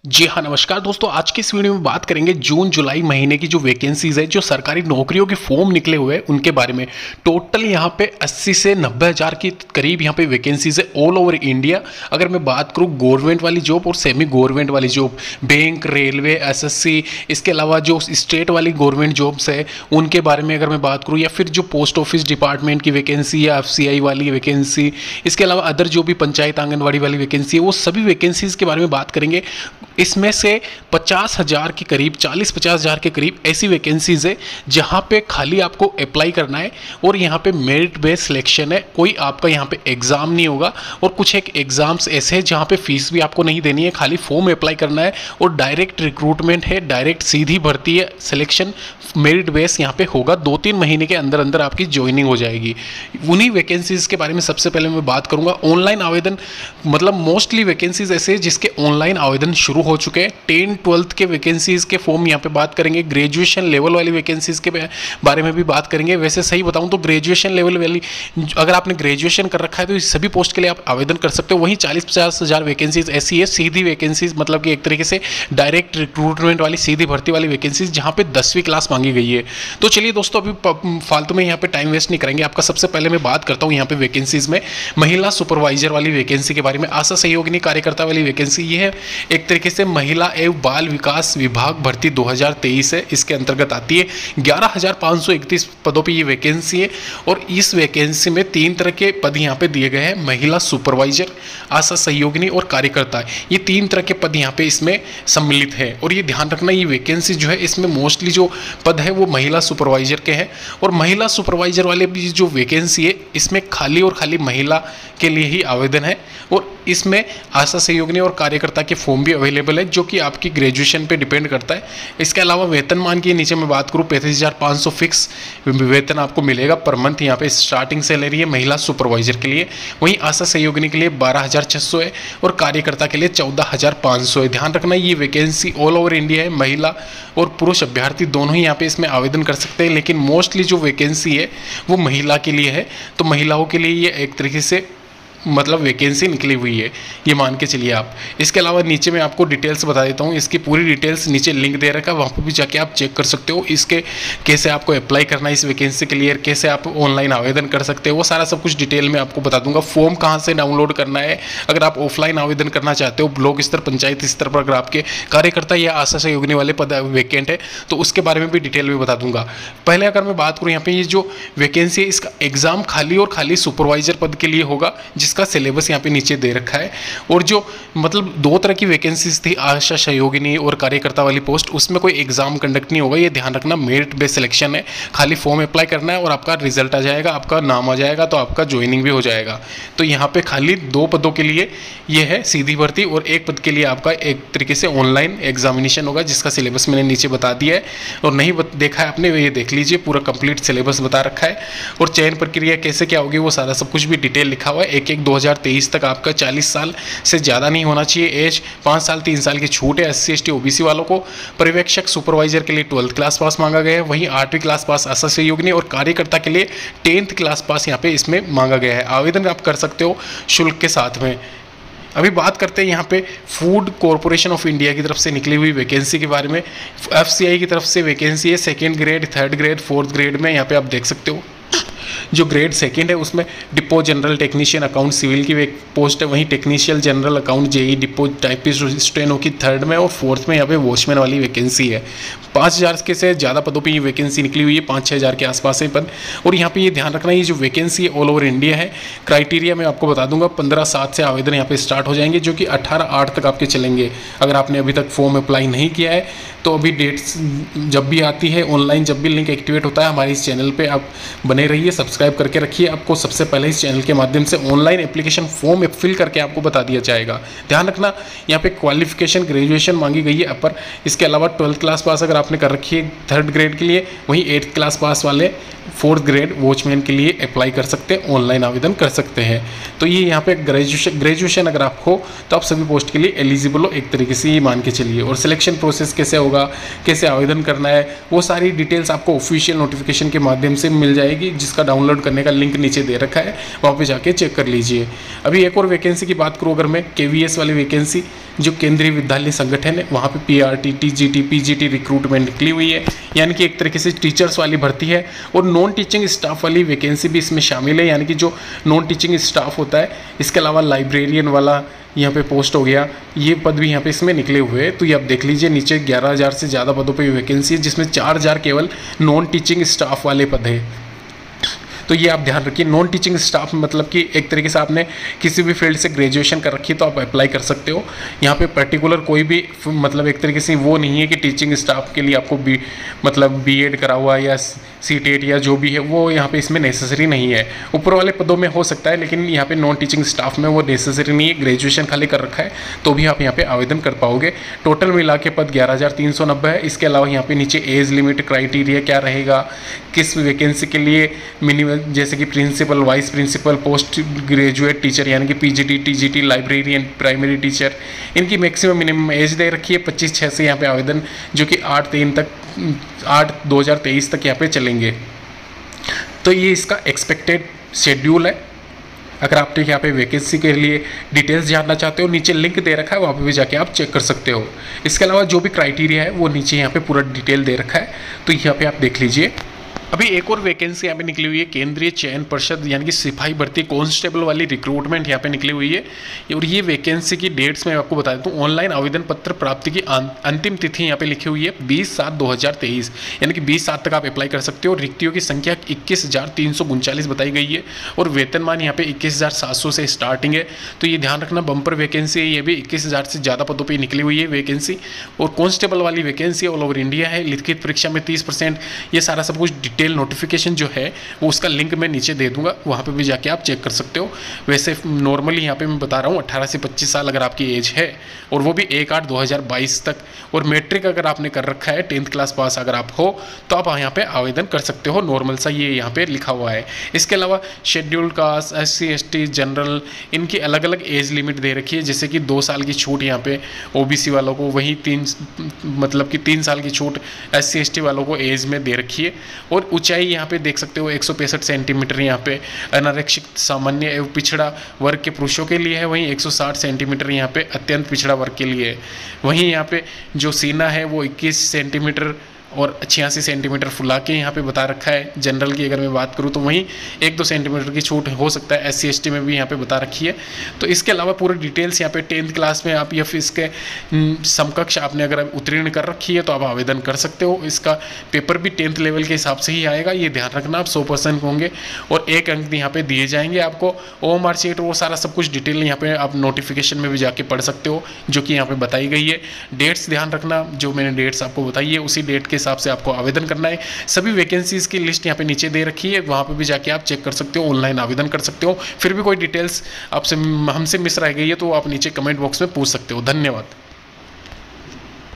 जी हाँ, नमस्कार दोस्तों। आज की इस वीडियो में बात करेंगे जून जुलाई महीने की जो वैकेंसीज है, जो सरकारी नौकरियों के फॉर्म निकले हुए हैं उनके बारे में। टोटल यहाँ पे 80 से 90 हज़ार के करीब यहाँ पे वैकेंसीज है ऑल ओवर इंडिया। अगर मैं बात करूँ गवर्नमेंट वाली जॉब और सेमी गवर्नमेंट वाली जॉब, बैंक, रेलवे, एसएससी, इसके अलावा जो स्टेट वाली गवर्नमेंट जॉब्स है उनके बारे में अगर मैं बात करूँ, या फिर जो पोस्ट ऑफिस डिपार्टमेंट की वैकेंसी या एफसीआई वाली वैकेंसी, इसके अलावा अदर जो भी पंचायत आंगनबाड़ी वाली वैकेंसी है, वो सभी वैकेंसीज के बारे में बात करेंगे। इसमें से 50,000 के करीब, 40-50 हज़ार के करीब ऐसी वैकेंसीज है जहां पे खाली आपको अप्लाई करना है और यहां पे मेरिट बेस्ड सिलेक्शन है। कोई आपका यहां पे एग्ज़ाम नहीं होगा और कुछ एक एग्ज़ाम्स ऐसे हैं जहां पे फीस भी आपको नहीं देनी है, खाली फॉर्म अप्लाई करना है और डायरेक्ट रिक्रूटमेंट है, डायरेक्ट सीधी भर्ती है। सिलेक्शन मेरिट बेस यहाँ पे होगा, 2-3 महीने के अंदर अंदर आपकी ज्वाइनिंग हो जाएगी। उन्हीं वैकेंसीज के बारे में सबसे पहले मैं बात करूँगा। ऑनलाइन आवेदन, मतलब मोस्टली वैकेंसीज ऐसे हैं जिसके ऑनलाइन आवेदन शुरू हो चुके हैं। 10-12 के वैकेंसीज के फॉर्म यहाँ पे बात करेंगे। ग्रेजुएशन लेवल वाली वैकेंसीज के बारे में भी बात करेंगे। वैसे सही बताऊँ तो ग्रेजुएशन लेवल वाली, अगर आपने ग्रेजुएशन कर रखा है तो इस सभी पोस्ट के लिए आप आवेदन कर सकते हो। वहीं 40-50 हज़ार वैकेंसीज ऐसी है सीधी वैकेंसीज, मतलब कि एक तरीके से डायरेक्ट रिक्रूटमेंट वाली सीधी भर्ती वाली वैकेंसीज जहाँ पे 10वीं क्लास मांगी गई है। तो चलिए दोस्तों, अभी फालतू में यहाँ पे टाइम वेस्ट नहीं करेंगे। आपका सबसे पहले मैं बात करता हूँ यहाँ पे वैकेंसीज में महिला सुपरवाइजर वाली वैकेंसी के बारे में। आशा सहयोगिनी कार्यकर्ता वाली वैकेंसी ये है, एक तरीके से महिला एवं बाल विकास विभाग भर्ती 2023 है, इसके अंतर्गत आती है। 11,531 पदों पर ये वैकेंसी है और इस वैकेंसी में 3 तरह के पद यहाँ पे दिए गए हैं। महिला सुपरवाइजर, आशा सहयोगिनी और कार्यकर्ता, ये 3 तरह के पद यहाँ पे इसमें सम्मिलित है। और ये ध्यान रखना, ये वैकेंसी जो है इसमें मोस्टली जो पद है वो महिला सुपरवाइजर के हैं। और महिला सुपरवाइजर वाले भी जो वैकेंसी है इसमें खाली और खाली महिला के लिए ही आवेदन है और इसमें आशा सहयोगिनी और कार्यकर्ता के फॉर्म भी अवेलेबल है, जो कि आपकी ग्रेजुएशन पे डिपेंड करता है। इसके अलावा वेतनमान की नीचे मैं बात करूँ, 35,500 फिक्स वेतन आपको मिलेगा पर मंथ। यहाँ पे स्टार्टिंग सैलरी है महिला सुपरवाइजर के लिए। वहीं आशा सहयोगिनी के लिए 12,600 है और कार्यकर्ता के लिए 14,500 है। ध्यान रखना, ये वैकेंसी ऑल ओवर इंडिया है। महिला और पुरुष अभ्यर्थी दोनों ही यहाँ पे इसमें आवेदन कर सकते हैं, लेकिन मोस्टली जो वैकेंसी है वो महिला के लिए है। तो महिलाओं के लिए ये एक तरीके से मतलब वैकेंसी निकली हुई है, ये मान के चलिए आप। इसके अलावा नीचे मैं आपको डिटेल्स बता देता हूँ, इसकी पूरी डिटेल्स नीचे लिंक दे रखा है, वहाँ पर भी जाके आप चेक कर सकते हो। इसके कैसे आपको अप्लाई करना है इस वैकेंसी के लिए, कैसे आप ऑनलाइन आवेदन कर सकते हो, वो सारा सब कुछ डिटेल में आपको बता दूंगा। फॉर्म कहाँ से डाउनलोड करना है, अगर आप ऑफलाइन आवेदन करना चाहते हो ब्लॉक स्तर, पंचायत स्तर पर, अगर आपके कार्यकर्ता या आशा सहयोगिनी वाले पद वैकेंट है तो उसके बारे में भी डिटेल में बता दूंगा। पहले अगर मैं बात करूँ यहाँ पे, ये जो वैकेंसी है इसका एग्जाम खाली और खाली सुपरवाइजर पद के लिए होगा, जिसका सिलेबस यहाँ पे नीचे दे रखा है। और जो मतलब 2 तरह की वैकेंसीज थी, आशा सहयोगिनी और कार्यकर्ता वाली पोस्ट, उसमें कोई एग्जाम कंडक्ट नहीं होगा, ये ध्यान रखना। मेरिट बेस्ड सिलेक्शन है, खाली फॉर्म अप्लाई करना है और आपका रिजल्ट आ जाएगा, आपका नाम आ जाएगा तो आपका ज्वाइनिंग भी हो जाएगा। तो यहाँ पे खाली 2 पदों के लिए ये है सीधी भर्ती और 1 पद के लिए आपका एक तरीके से ऑनलाइन एग्जामिनेशन होगा, जिसका सिलेबस मैंने नीचे बता दिया है। और नहीं देखा है आपने, ये देख लीजिए, पूरा कंप्लीट सिलेबस बता रखा है। और चयन प्रक्रिया कैसे क्या होगी वो सारा सब कुछ भी डिटेल लिखा हुआ है। 1/1/2023 तक आपका 40 साल से ज़्यादा नहीं होना चाहिए एज, 5 साल 3 साल की छूट है SC ST OBC वालों को। पर्यवेक्षक सुपरवाइजर के लिए 12th क्लास पास मांगा गया है, वहीं 8वीं क्लास पास आशा सहयोगिनी और कार्यकर्ता के लिए 10th क्लास पास यहाँ पे इसमें मांगा गया है। आवेदन आप कर सकते हो शुल्क के साथ में। अभी बात करते हैं यहाँ पे फूड कॉरपोरेशन ऑफ इंडिया की तरफ से निकली हुई वैकेंसी के बारे में। FCI की तरफ से वैकेंसी है 2nd grade, 3rd grade, 4th grade में। यहाँ पे आप देख सकते हो जो ग्रेड 2nd है उसमें depot general technician account civil की एक पोस्ट है, वहीं technical general account JE depot typist steno की 3rd में, और 4th में यहाँ पे वॉचमैन वाली वैकेंसी है। 5,000 के से ज़्यादा पदों पे ये वैकेंसी निकली हुई है, 5-6 हज़ार के आसपास है पद। और यहाँ पे ये ध्यान रखना, ये जो वैकेंसी है ऑल ओवर इंडिया है। क्राइटेरिया मैं आपको बता दूंगा, 15/7 से आवेदन यहाँ पे स्टार्ट हो जाएंगे, जो कि 18/8 तक आपके चलेंगे। अगर आपने अभी तक फॉर्म अप्लाई नहीं किया है तो अभी डेट्स जब भी आती है ऑनलाइन, जब भी लिंक एक्टिवेट होता है हमारे इस चैनल पे आप बने रहिए, सब्सक्राइब करके रखिए। आपको सबसे पहले इस चैनल के माध्यम से ऑनलाइन एप्लीकेशन फॉर्म फिल करके आपको बता दिया जाएगा। ध्यान रखना, यहाँ पे क्वालिफिकेशन ग्रेजुएशन मांगी गई है अपर। इसके अलावा 12th क्लास पास अगर आपने कर रखी है 3rd ग्रेड के लिए, वहीं 8th क्लास पास वाले 4th ग्रेड वॉचमैन के लिए अप्लाई कर सकते हैं, ऑनलाइन आवेदन कर सकते हैं। तो ये यहाँ पे ग्रेजुएशन अगर आप हो तो आप सभी पोस्ट के लिए एलिजिबल हो, एक तरीके से ये मान के चलिए। और सिलेक्शन प्रोसेस कैसे होगा, कैसे आवेदन करना है, वो सारी डिटेल्स आपको ऑफिशियल नोटिफिकेशन के माध्यम से मिल जाएगी, जिसका डाउनलोड डाउनलोड करने का लिंक नीचे दे रखा है, वहाँ पे जाके चेक कर लीजिए। अभी एक और वैकेंसी की बात करूँ अगर मैं, KVS वाली वैकेंसी जो केंद्रीय विद्यालय संगठन है, वहाँ पे PRT, TGT, PGT रिक्रूटमेंट निकली हुई है, यानी कि एक तरीके से टीचर्स वाली भर्ती है। और नॉन टीचिंग स्टाफ वाली वैकेंसी भी इसमें शामिल है, यानी कि जो नॉन टीचिंग स्टाफ होता है। इसके अलावा लाइब्रेरियन वाला यहाँ पे पोस्ट हो गया, ये पद भी यहाँ पे इसमें निकले हुए हैं। तो ये आप देख लीजिए, नीचे 11,000 से ज़्यादा पदों पे वैकेंसी है, जिसमें 4,000 केवल नॉन टीचिंग स्टाफ वाले पद है। तो ये आप ध्यान रखिए, नॉन टीचिंग स्टाफ मतलब कि एक तरीके से आपने किसी भी फील्ड से ग्रेजुएशन कर रखी है तो आप अप्लाई कर सकते हो। यहाँ पे पर्टिकुलर कोई भी मतलब एक तरीके से वो नहीं है कि टीचिंग स्टाफ के लिए आपको मतलब BEd करा हुआ या CTET या जो भी है वो यहाँ पे इसमें नेसेसरी नहीं है। ऊपर वाले पदों में हो सकता है, लेकिन यहाँ पे नॉन टीचिंग स्टाफ में वो नेसेसरी नहीं है, ग्रेजुएशन खाली कर रखा है तो भी आप यहाँ पे आवेदन कर पाओगे। टोटल मिला के पद 11,390 है। इसके अलावा यहाँ पे नीचे एज लिमिट क्राइटेरिया क्या रहेगा, किस वैकेंसी के लिए मिनिमम, जैसे कि principal, vice principal, post graduate teacher यानी कि PGT, TGT, librarian, primary teacher, इनकी मैक्सिमम मिनिमम एज दे रखी है 25/6 से यहाँ पे आवेदन, जो कि 8/3/2023 तक यहाँ पे चलेंगे। तो ये इसका एक्सपेक्टेड शेड्यूल है। अगर आप यहाँ पे वैकेंसी के लिए डिटेल्स जानना चाहते हो, नीचे लिंक दे रखा है, वहाँ पे भी जाके आप चेक कर सकते हो। इसके अलावा जो भी क्राइटेरिया है वो नीचे यहाँ पे पूरा डिटेल दे रखा है, तो यहाँ पे आप देख लीजिए। अभी एक और वैकेंसी यहाँ पे निकली हुई है, केंद्रीय चयन परिषद यानी कि सिपाही भर्ती कांस्टेबल वाली रिक्रूटमेंट यहाँ पे निकली हुई है। और ये वैकेंसी की डेट्स मैं आपको बता देता हूँ। ऑनलाइन आवेदन पत्र प्राप्ति की अंतिम तिथि यहाँ पे लिखी हुई है 20/7/2023, यानी कि 20/7 तक आप अप्लाई कर सकते हो। रिक्तियों की संख्या 21,339 बताई गई है और वेतनमान यहाँ पे 21,700 से स्टार्टिंग है। तो ये ध्यान रखना, बम्पर वैकेंसी है ये भी, 21,000 से ज़्यादा पदों पर निकली हुई है वैकेंसी। और कांस्टेबल वाली वैकेंसी ऑल ओवर इंडिया है, लिखित परीक्षा में 30%, ये सारा सब कुछ डिटेल नोटिफिकेशन जो है वो उसका लिंक मैं नीचे दे दूंगा, वहाँ पे भी जाके आप चेक कर सकते हो। वैसे नॉर्मली यहाँ पे मैं बता रहा हूँ 18 से 25 साल अगर आपकी एज है, और वो भी 1/8/2022 तक, और मैट्रिक अगर आपने कर रखा है, 10th क्लास पास अगर आप हो, तो आप यहाँ पे आवेदन कर सकते हो। नॉर्मल सा ये यहाँ पे लिखा हुआ है। इसके अलावा scheduled caste, SC ST, general, इनकी अलग अलग एज लिमिट दे रखी है, जैसे कि 2 साल की छूट यहाँ पे OBC वालों को, वहीं 3 साल की छूट SC ST वालों को एज में दे रखी है। और ऊंचाई यहाँ पे देख सकते हो 165 सेंटीमीटर यहाँ पे अनारक्षित, सामान्य एवं पिछड़ा वर्ग के पुरुषों के लिए है, वहीं 160 सेंटीमीटर यहाँ पे अत्यंत पिछड़ा वर्ग के लिए है। वहीं यहाँ पे जो सीना है वो 21 सेंटीमीटर और 86 सेंटीमीटर फुला के यहाँ पे बता रखा है। जनरल की अगर मैं बात करूँ तो वहीं 1-2 सेंटीमीटर की छूट हो सकता है। SC ST में भी यहाँ पे बता रखी है। तो इसके अलावा पूरे डिटेल्स यहाँ पे 10th क्लास में आप या फिर इसके समकक्ष आपने अगर उत्तीर्ण कर रखी है तो आप आवेदन कर सकते हो। इसका पेपर भी 10th लेवल के हिसाब से ही आएगा, ये ध्यान रखना। आप 100% होंगे और 1 अंक यहाँ पे दिए जाएंगे आपको। OMR शीट वो सारा सब कुछ डिटेल यहाँ पे आप नोटिफिकेशन में भी जाके पढ़ सकते हो, जो कि यहाँ पे बताई गई है। डेट्स ध्यान रखना, जो मैंने डेट्स आपको बताई है उसी डेट के हिसाब से आपको आवेदन करना है। सभी वैकेंसीज की लिस्ट यहाँ पे नीचे दे रखी है, वहाँ पे भी जाके आप चेक कर सकते हो, ऑनलाइन आवेदन कर सकते हो। फिर भी कोई डिटेल्स आपसे हमसे मिस रह गई है तो आप नीचे कमेंट बॉक्स में पूछ सकते हो। धन्यवाद।